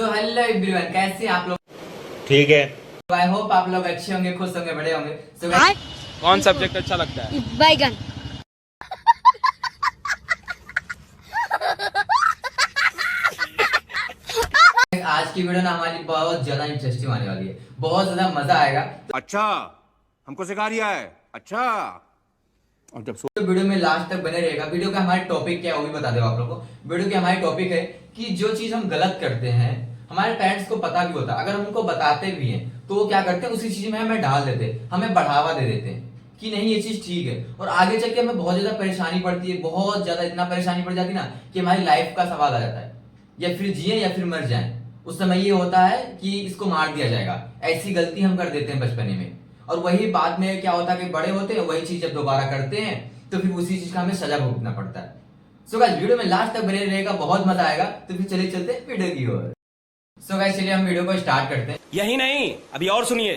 तो hello everyone, कैसे हैं आप लोग। ठीक है। आई होप आप लोग अच्छे होंगे, खुश होंगे, बड़े होंगे। So कौन सब्जेक्ट अच्छा लगता है? बैगन। आज की वीडियो ना हमारी बहुत ज्यादा इंटरेस्टिंग आने वाली है, बहुत ज्यादा मजा आएगा। अच्छा, हमको सिखा रिया है। अच्छा, और जब तो वीडियो में लास्ट तक बने रहेगा। वीडियो का हमारी टॉपिक क्या है वो भी बता दो आप लोगों को। वीडियो की हमारी टॉपिक है कि जो चीज हम गलत करते हैं हमारे पेरेंट्स को पता भी होता है, अगर हम उनको बताते भी हैं तो वो क्या करते हैं, उसी चीज में हमें डाल देते हैं, हमें बढ़ावा दे देते हैं कि नहीं ये चीज ठीक है, और आगे चल के हमें बहुत ज्यादा परेशानी पड़ती है, बहुत ज्यादा इतना परेशानी पड़ जाती है ना कि हमारी लाइफ का सवाल आ जाता है, या फिर जिए या फिर मर जाए। उस समय ये होता है कि इसको मार दिया जाएगा। ऐसी गलती हम कर देते हैं बचपने में, और वही बाद में क्या होता है कि बड़े होते हैं वही चीज जब दोबारा करते हैं तो फिर उसी चीज का हमें सजा भुगतना पड़ता है। सो गाइस वीडियो में लास्ट तक बने रहेगा, बहुत मजा आएगा। तो फिर चलिए चलते हैं वीडियो की ओर। सो गाइस चलिए हम वीडियो को स्टार्ट करते हैं। यही नहीं, अभी और सुनिए।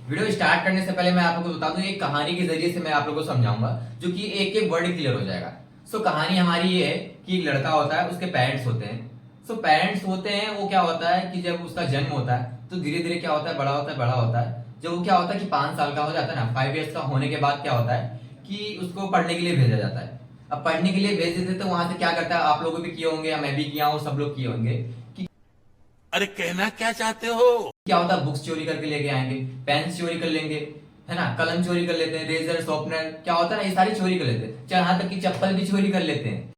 वीडियो स्टार्ट करने से पहले मैं आप लोगों को बता दूं, एक कहानी के जरिए से मैं आप लोगों को समझाऊंगा जो कि एक एक वर्ड क्लियर हो जाएगा। सो कहानी हमारी ये है कि एक लड़का होता है, उसके पेरेंट्स होते हैं। सो पेरेंट्स होते हैं, वो क्या होता है कि जब उसका जन्म होता है तो धीरे धीरे क्या होता है, बड़ा होता है, बड़ा होता है। जब वो क्या होता है कि 5 साल का हो जाता है ना, 5 इयर्स का होने के बाद क्या होता है कि उसको पढ़ने के लिए भेजा जाता है। अब पढ़ने के लिए भेज देते तो वहां से क्या करता है, आप लोग भी किए होंगे या मैं भी किया हूँ, सब लोग किए होंगे कि अरे कहना क्या चाहते हो? क्या होता है, बुक्स चोरी करके लेके आएंगे, पेन चोरी कर लेंगे, है ना, कलम चोरी कर लेते हैं, रेजर शॉर्पनर, क्या होता है ना, ये सारी चोरी कर लेते हैं। चाहे यहाँ तक कि चप्पल भी चोरी कर लेते हैं।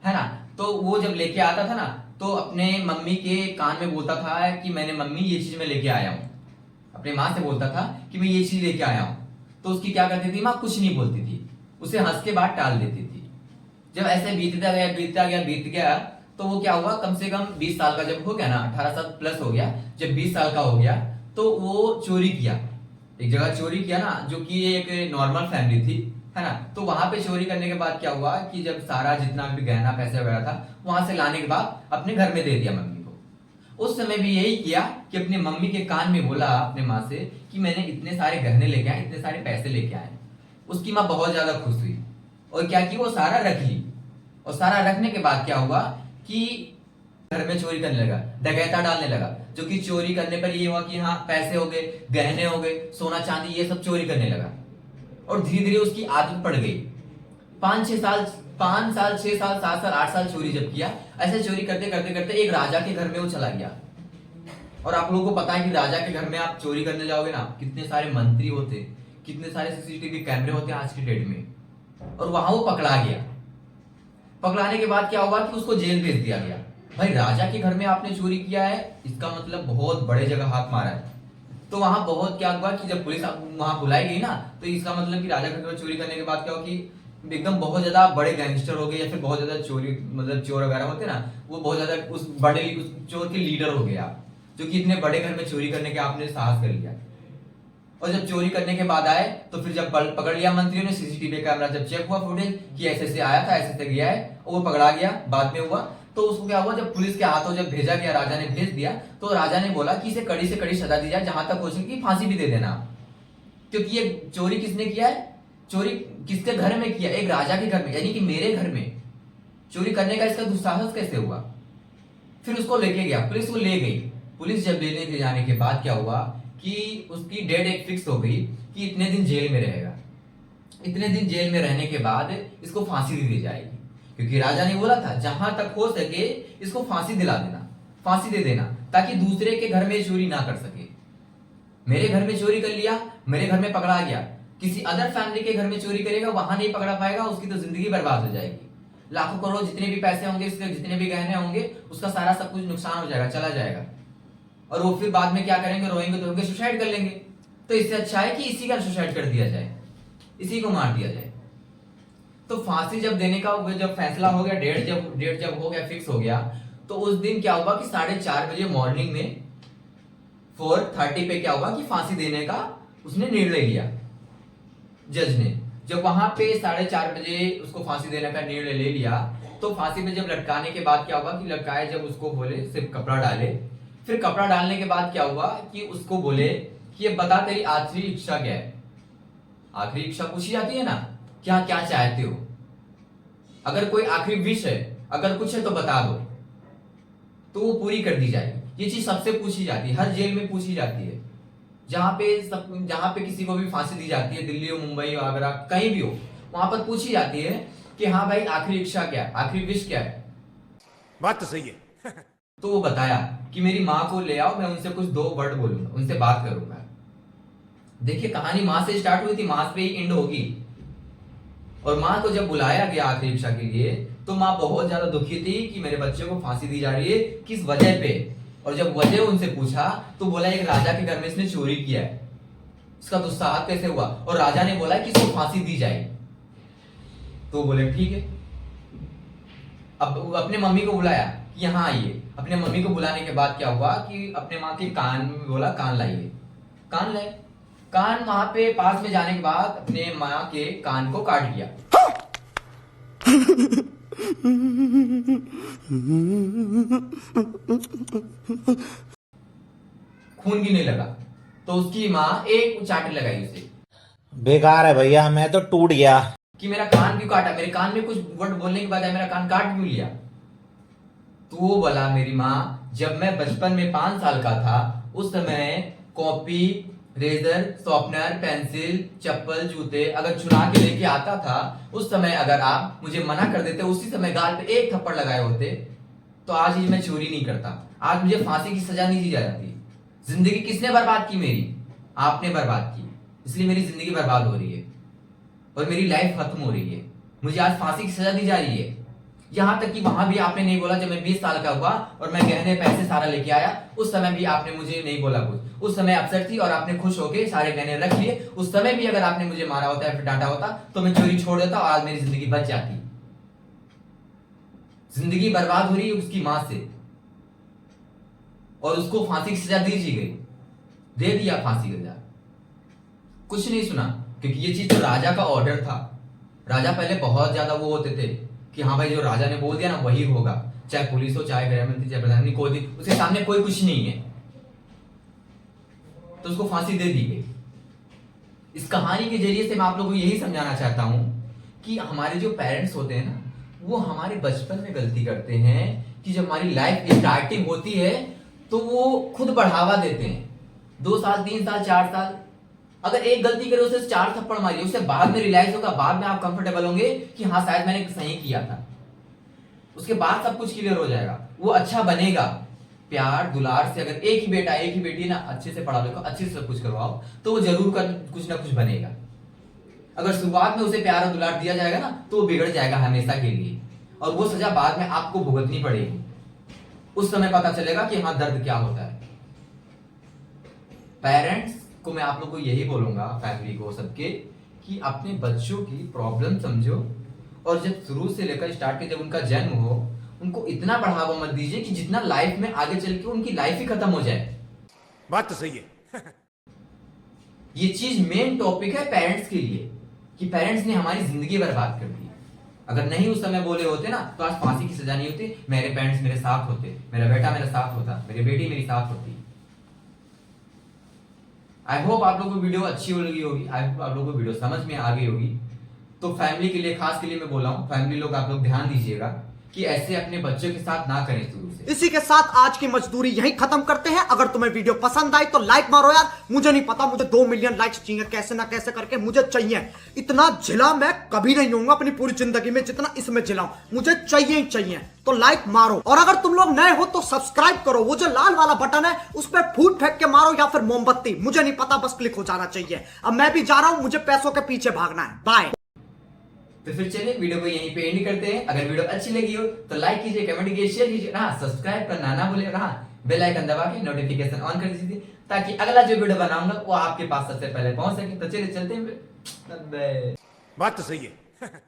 है ना। तो वो जब लेके आता था ना तो अपने मम्मी के कान में बोलता था कि मैंने मम्मी ये चीज मैं लेके आया हूँ। अपने माँ से बोलता था कि मैं ये चीज लेके आया हूँ। तो उसकी क्या करती थी माँ, कुछ नहीं बोलती थी, उसे हंस के बाद टाल देती थी। जब ऐसे बीतता गया बीतता गया बीत गया तो वो क्या हुआ, कम से कम 20 साल का जब हो गया ना, 18 साल प्लस हो गया, जब 20 साल का हो गया तो वो चोरी किया। एक जगह चोरी किया ना, जो कि एक नॉर्मल फैमिली थी, है ना। तो वहां पे चोरी करने के बाद क्या हुआ कि जब सारा जितना भी गहना पैसे वगैरह था वहां से लाने के बाद अपने घर में दे दिया मम्मी को। उस समय भी यही किया कि अपनी मम्मी के कान में बोला अपने माँ से कि मैंने इतने सारे गहने लेके आए, इतने सारे पैसे लेके आए। उसकी माँ बहुत ज्यादा खुश हुई और क्या की, वो सारा रख ली। और सारा रखने के बाद क्या हुआ कि घर में चोरी करने लगा, डकैता डालने लगा। जो कि चोरी करने पर ये हुआ कि हाँ पैसे हो गए, गहने हो गए, सोना चांदी, ये सब चोरी करने लगा। और धीरे धीरे उसकी आदत पड़ गई। 5 साल 6 साल 7 साल 8 साल चोरी जब किया, ऐसे चोरी करते करते करते एक राजा के घर में वो चला गया। और आप लोगों को पता है कि राजा के घर में आप चोरी करने जाओगे ना, कितने सारे मंत्री होते, कितने सारे सीसीटीवी कैमरे होते हैं आज की डेट में। और वहां वो पकड़ा गया। पकड़ाने के बाद क्या हुआ कि उसको जेल भेज दिया गया। भाई राजा के घर में आपने चोरी किया है, इसका मतलब बहुत बड़े जगह हाथ मारा है। तो वहां बहुत क्या हुआ कि जब पुलिस वहां बुलाई गई ना, तो इसका मतलब कि राजा के घर में चोरी करने के बाद क्या हुआ कि एकदम बहुत ज्यादा बड़े गैंगस्टर हो गए, या फिर बहुत ज्यादा चोरी मतलब चोर वगैरह होते ना, वो बहुत ज्यादा उस चोर के लीडर हो गया, जो कि इतने बड़े घर में चोरी करने के आपने साहस कर लिया। और जब चोरी करने के बाद आए तो फिर जब पकड़ लिया मंत्रियों ने, सीसीटीवी कैमरा जब चेक हुआ फुटेज कि ऐसे से आया था, ऐसे से गया है, और वो पकड़ा गया, बाद में हुआ। तो उसको क्या हुआ, जब पुलिस के हाथों जब भेजा गया, राजा ने भेज दिया, तो राजा ने बोला कि इसे कड़ी से कड़ी सजा दी जाए, जहां तक हो सके कि फांसी भी दे देना। क्योंकि ये चोरी किसने किया है, चोरी किसके घर में किया, एक राजा के घर में, यानी कि मेरे घर में चोरी करने का इसका दुस्साहस कैसे हुआ। फिर उसको लेके गया, पुलिस को ले गई। पुलिस जब लेने के जाने के बाद क्या हुआ कि उसकी डेट एक फिक्स हो गई कि इतने दिन जेल में रहेगा। इतने दिन जेल में रहने के बाद इसको फांसी दे दी जाएगी, क्योंकि राजा ने बोला था जहां तक हो सके इसको फांसी दिला देना, फांसी दे देना, ताकि दूसरे के घर में चोरी ना कर सके। मेरे घर में चोरी कर लिया, मेरे घर में पकड़ा गया, किसी अदर फैमिली के घर में चोरी करेगा, वहां नहीं पकड़ा पाएगा, उसकी तो जिंदगी बर्बाद हो जाएगी। लाखों करोड़ जितने भी पैसे होंगे, उसके जितने भी गहने होंगे, उसका सारा सब कुछ नुकसान हो जाएगा, चला जाएगा। और वो फिर बाद में क्या करेंगे, रोएंगे धोएंगे, सुसाइड कर लेंगे। तो इससे अच्छा है कि इसी का सुसाइड कर दिया जाए, इसी को मार दिया जाए। तो फांसी जब देने का जब फैसला हो गया, डेट जब हो गया, फिक्स हो गया, तो उस दिन क्या हुआ कि 4:30 बजे मॉर्निंग में 4:30 पे क्या हुआ कि फांसी देने का उसने निर्णय लिया, जज ने। जब वहां पे 4:30 बजे उसको फांसी देने का निर्णय ले लिया, तो फांसी में जब लटकाने के बाद क्या हुआ कि लटकाए, जब उसको बोले सिर्फ कपड़ा डाले, फिर कपड़ा डालने के बाद क्या हुआ कि उसको बोले कि ये बता तेरी आखिरी इच्छा क्या है। आखिरी इच्छा पूछी जाती है ना, क्या क्या चाहते हो, अगर कोई आखिरी विश है, अगर कुछ है तो बता दो, तो वो पूरी कर दी जाएगी। ये चीज सबसे पूछी जाती है, हर जेल में पूछी जाती है। जहां पे किसी को भी फांसी दी जाती है, दिल्ली हो, मुंबई हो, आगरा, कहीं भी हो, वहां पर पूछी जाती है कि हाँ भाई आखिरी इच्छा क्या है, आखिरी विश क्या है। बात तो सही है। तो वो बताया कि मेरी माँ को ले आओ, मैं उनसे कुछ 2 वर्ड बोलूंगा, उनसे बात करूंगा। देखिए कहानी माँ से स्टार्ट हुई थी, माँ पे ही एंड होगी। और माँ को जब बुलाया गया आखिरी इच्छा के लिए, तो माँ बहुत ज्यादा दुखी थी कि मेरे बच्चे को फांसी दी जा रही है, किस वजह पे। और जब वजह उनसे पूछा तो बोला एक राजा के घर में इसने चोरी किया है, इसका दुस्साहत कैसे हुआ, और राजा ने बोला कि इसको फांसी दी जाए। तो बोले ठीक है। अब अपने मम्मी को बुलाया कि यहाँ आइए। अपने मम्मी को बुलाने के बाद क्या हुआ कि अपने माँ के कान में बोला कान लाइए, कान लाए। कान वहां पे पास में जाने के बाद अपने माँ के कान को काट दिया। खून गिरने लगा, तो उसकी माँ एक चाटी लगाई उसे बेकार है भैया, मैं तो टूट गया कि मेरा कान क्यों काटा, मेरे कान में कुछ वर्ड बोलने के बाद मेरा कान काट क्यों लिया। तो वो बोला मेरी माँ, जब मैं बचपन में 5 साल का था, उस समय कॉपी, रेजर, शॉर्पनर, पेंसिल, चप्पल, जूते अगर चुरा के लेके आता था, उस समय अगर आप मुझे मना कर देते, उसी समय गाल पे एक थप्पड़ लगाए होते, तो आज ही मैं चोरी नहीं करता, आज मुझे फांसी की सजा नहीं दी जाती। जिंदगी किसने बर्बाद की मेरी? आपने बर्बाद की, इसलिए मेरी जिंदगी बर्बाद हो रही है और मेरी लाइफ खत्म हो रही है। मुझे आज फांसी की सजा दी जा रही है। यहां तक कि वहां भी आपने नहीं बोला, जब मैं 20 साल का हुआ और मैं गहने पैसे सारा लेके आया, उस समय भी आपने मुझे नहीं बोला कुछ। उस समय अपसेट थी और आपने खुश होके सारे गहने रख लिए। उस समय भी अगर आपने मुझे मारा होता या फिर डांटा होता तो मैं चोरी छोड़ देता और आज मेरी जिंदगी बच जाती। जिंदगी बर्बाद हो रही है उसकी मां से, और उसको फांसी की सजा दी गई, दे दिया फांसी की सजा। कुछ नहीं सुना, क्योंकि ये चीज तो राजा का ऑर्डर था। राजा पहले बहुत ज्यादा वो होते थे कि हाँ भाई जो राजा ने बोल दिया ना वही होगा, चाहे पुलिस हो, चाहे गृह मंत्री, चाहे प्रधानमंत्री, कोई भी उसके सामने कोई कुछ नहीं है। तो उसको फांसी दे दी गई। इस कहानी के जरिए से मैं आप लोगों को यही समझाना चाहता हूं कि हमारे जो पेरेंट्स होते हैं ना, वो हमारे बचपन में गलती करते हैं कि जब हमारी लाइफ स्टार्टिंग होती है तो वो खुद बढ़ावा देते हैं। 2 साल, 3 साल, 4 साल, अगर एक गलती करे उसे 4 थप्पड़ मारिए, उससे बाद में रियलाइज होगा, बाद में आप कंफर्टेबल होंगे कि हाँ शायद मैंने सही किया था। उसके बाद सब कुछ क्लियर हो जाएगा, वो अच्छा बनेगा। प्यार दुलार से अगर एक ही बेटा एक ही बेटी ना अच्छे से पढ़ा लिखो, अच्छे से सब कुछ करवाओ, तो वो जरूर कुछ ना कुछ बनेगा। अगर शुरुआत में उसे प्यार और दुलार दिया जाएगा ना, तो वो बिगड़ जाएगा हमेशा के लिए, और वो सजा बाद में आपको भुगतनी पड़ेगी। उस समय पता चलेगा कि हाँ दर्द क्या होता है। पेरेंट्स को मैं आप लोग को यही बोलूंगा, फैमिली को, सबके, कि अपने बच्चों की प्रॉब्लम समझो, और जब शुरू से लेकर स्टार्ट के जब उनका जन्म हो, उनको इतना बढ़ावा मत दीजिए कि जितना लाइफ में आगे चल के उनकी लाइफ ही खत्म हो जाए। बात तो सही है। ये चीज मेन टॉपिक है पेरेंट्स के लिए, कि पेरेंट्स ने हमारी जिंदगी बर्बाद कर दी। अगर नहीं उस समय बोले होते ना, तो आज फांसी की सजा नहीं होती, मेरे पेरेंट्स मेरे साथ होते, मेरा बेटा मेरे साथ होता, मेरी बेटी मेरी साथ होती। आई होप आप लोगों को वीडियो अच्छी लगी होगी, आई होप आप लोगों को वीडियो समझ में आ गई होगी। तो फैमिली के लिए, खास के लिए मैं बोला हूं, फैमिली लोग आप लोग ध्यान दीजिएगा कि ऐसे अपने बच्चों के साथ ना करें शुरू से। इसी के साथ आज की मजदूरी यहीं खत्म करते हैं। अगर तुम्हें वीडियो पसंद आई तो लाइक मारो यार। मुझे नहीं पता, मुझे 2 मिलियन लाइक्स चाहिए, कैसे ना कैसे करके मुझे चाहिए। इतना झिला मैं कभी नहीं होऊंगा अपनी पूरी जिंदगी में जितना इसमें झिलाऊं, मुझे चाहिए ही चाहिए। तो लाइक मारो, और अगर तुम लोग नए हो तो सब्सक्राइब करो। वो जो लाल वाला बटन है उस पर फूट फेंक के मारो या फिर मोमबत्ती, मुझे नहीं पता, बस क्लिक हो जाना चाहिए। अब मैं भी जा रहा हूं, मुझे पैसों के पीछे भागना है। बाय। तो फिर चलिए वीडियो को यहीं पे एंड करते हैं। अगर वीडियो अच्छी लगी हो तो लाइक कीजिए, कमेंट कीजिए, शेयर कीजिए, हाँ सब्सक्राइब करना ना भूलिए, हाँ बेल आइकन दबा के नोटिफिकेशन ऑन कर दीजिए, ताकि अगला जो वीडियो बनाऊंगा वो आपके पास सबसे पहले पहुंच सके। तो चलिए चलते हैं, बात तो सही है।